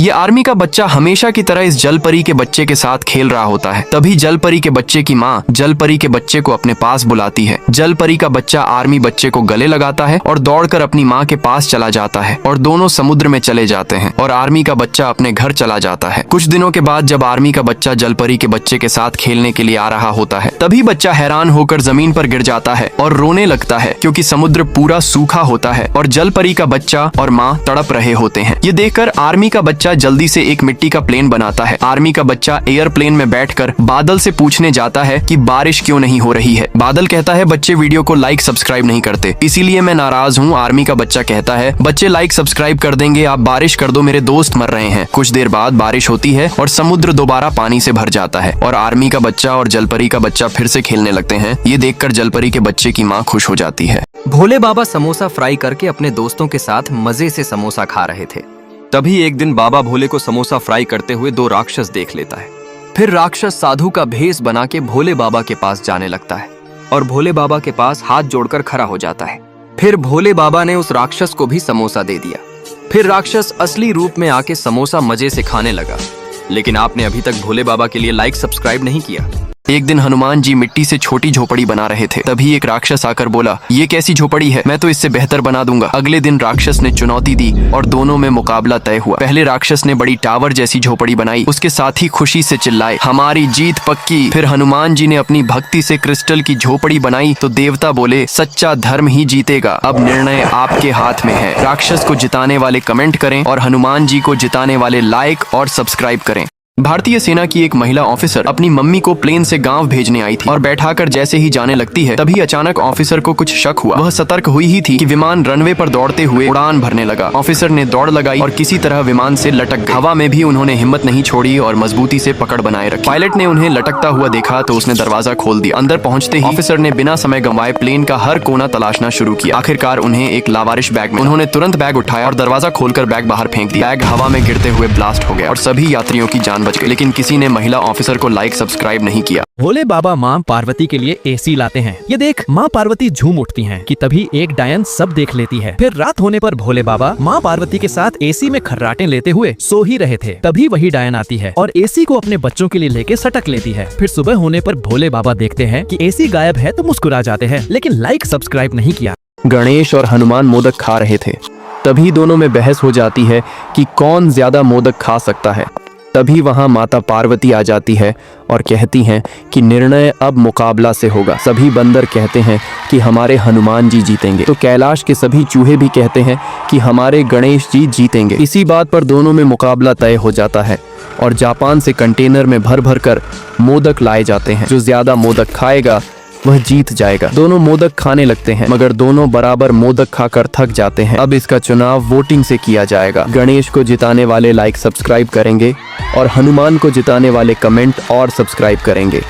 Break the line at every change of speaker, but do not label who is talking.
ये आर्मी का बच्चा हमेशा की तरह इस जल परी के बच्चे के साथ खेल रहा होता है। तभी जल परी के बच्चे की माँ जल परी के बच्चे को अपने पास बुलाती है। जल परी का बच्चा आर्मी बच्चे को गले लगाता है और दौड़कर अपनी माँ के पास चला जाता है और दोनों समुद्र में चले जाते हैं और आर्मी का बच्चा अपने घर चला जाता है। कुछ दिनों के बाद जब आर्मी का बच्चा जल परी के बच्चे के साथ खेलने के लिए आ रहा होता है, तभी बच्चा हैरान होकर जमीन पर गिर जाता है और रोने लगता है क्योंकि समुद्र पूरा सूखा होता है और जल परी का बच्चा और माँ तड़प रहे होते हैं। ये देखकर आर्मी का बच्चा जल्दी से एक मिट्टी का प्लेन बनाता है। आर्मी का बच्चा एयरप्लेन में बैठकर बादल से पूछने जाता है कि बारिश क्यों नहीं हो रही है। बादल कहता है बच्चे वीडियो को लाइक सब्सक्राइब नहीं करते, इसीलिए मैं नाराज हूँ। आर्मी का बच्चा कहता है बच्चे लाइक सब्सक्राइब कर देंगे, आप बारिश कर दो, मेरे दोस्त मर रहे हैं। कुछ देर बाद बारिश होती है और समुद्र दोबारा पानी से भर जाता है और आर्मी का बच्चा और जलपरी का बच्चा फिर से खेलने लगते हैं। ये देखकर जलपरी के बच्चे की माँ खुश हो जाती है।
भोले बाबा समोसा फ्राई करके अपने दोस्तों के साथ मजे से समोसा खा रहे थे। तभी एक दिन बाबा भोले को समोसा फ्राई करते हुए दो राक्षस देख लेता है। फिर राक्षस साधु का भेष बना के भोले बाबा के पास जाने लगता है और भोले बाबा के पास हाथ जोड़कर खड़ा हो जाता है। फिर भोले बाबा ने उस राक्षस को भी समोसा दे दिया। फिर राक्षस असली रूप में आके समोसा मजे से खाने लगा। लेकिन आपने अभी तक भोले बाबा के लिए लाइक सब्सक्राइब नहीं किया।
एक दिन हनुमान जी मिट्टी से छोटी झोपड़ी बना रहे थे। तभी एक राक्षस आकर बोला, ये कैसी झोपड़ी है, मैं तो इससे बेहतर बना दूंगा। अगले दिन राक्षस ने चुनौती दी और दोनों में मुकाबला तय हुआ। पहले राक्षस ने बड़ी टावर जैसी झोपड़ी बनाई, उसके साथ ही खुशी से चिल्लाए, हमारी जीत पक्की। फिर हनुमान जी ने अपनी भक्ति से क्रिस्टल की झोपड़ी बनाई तो देवता बोले, सच्चा धर्म ही जीतेगा, अब निर्णय आपके हाथ में है। राक्षस को जिताने वाले कमेंट करें और हनुमान जी को जिताने वाले लाइक और सब्सक्राइब करें। भारतीय सेना की एक महिला ऑफिसर अपनी मम्मी को प्लेन से गांव भेजने आई थी और बैठाकर जैसे ही जाने लगती है, तभी अचानक ऑफिसर को कुछ शक हुआ। वह सतर्क हुई ही थी कि विमान रनवे पर दौड़ते हुए उड़ान भरने लगा। ऑफिसर ने दौड़ लगाई और किसी तरह विमान से लटक गई। हवा में भी उन्होंने हिम्मत नहीं छोड़ी और मजबूती से पकड़ बनाए रखी। पायलट ने उन्हें लटकता हुआ देखा तो उसने दरवाजा खोल दिया। अंदर पहुंचते ही ऑफिसर ने बिना समय गंवाए प्लेन का हर कोना तलाशना शुरू किया। आखिरकार उन्हें एक लावारिश बैग में उन्होंने तुरंत बैग उठाया और दरवाजा खोलकर बैग बाहर फेंक दिया। बैग हवा में गिरते हुए ब्लास्ट हो गया और सभी यात्रियों की जान बच गई। लेकिन किसी ने महिला ऑफिसर को लाइक सब्सक्राइब नहीं किया।
भोले बाबा माँ पार्वती के लिए एसी लाते हैं। ये देख माँ पार्वती झूम उठती हैं कि तभी एक डायन सब देख लेती है। फिर रात होने पर भोले बाबा माँ पार्वती के साथ एसी में खर्राटे लेते हुए सो ही रहे थे। तभी वही डायन आती है और एसी को अपने बच्चों के लिए लेके सटक लेती है। फिर सुबह होने पर भोले बाबा देखते हैं कि एसी गायब है तो मुस्कुरा जाते हैं, लेकिन लाइक सब्सक्राइब नहीं किया।
गणेश और हनुमान मोदक खा रहे थे। तभी दोनों में बहस हो जाती है कि कौन ज्यादा मोदक खा सकता है। तभी वहां माता पार्वती आ जाती है और कहती हैं कि निर्णय अब मुकाबला से होगा। सभी बंदर कहते हैं कि हमारे हनुमान जी जीतेंगे, तो कैलाश के सभी चूहे भी कहते हैं कि हमारे गणेश जी जीतेंगे। इसी बात पर दोनों में मुकाबला तय हो जाता है और जापान से कंटेनर में भर भर कर मोदक लाए जाते हैं। जो ज्यादा मोदक खाएगा वह जीत जाएगा। दोनों मोदक खाने लगते हैं मगर दोनों बराबर मोदक खाकर थक जाते हैं। अब इसका चुनाव वोटिंग से किया जाएगा। गणेश को जिताने वाले लाइक सब्सक्राइब करेंगे और हनुमान को जिताने वाले कमेंट और सब्सक्राइब करेंगे।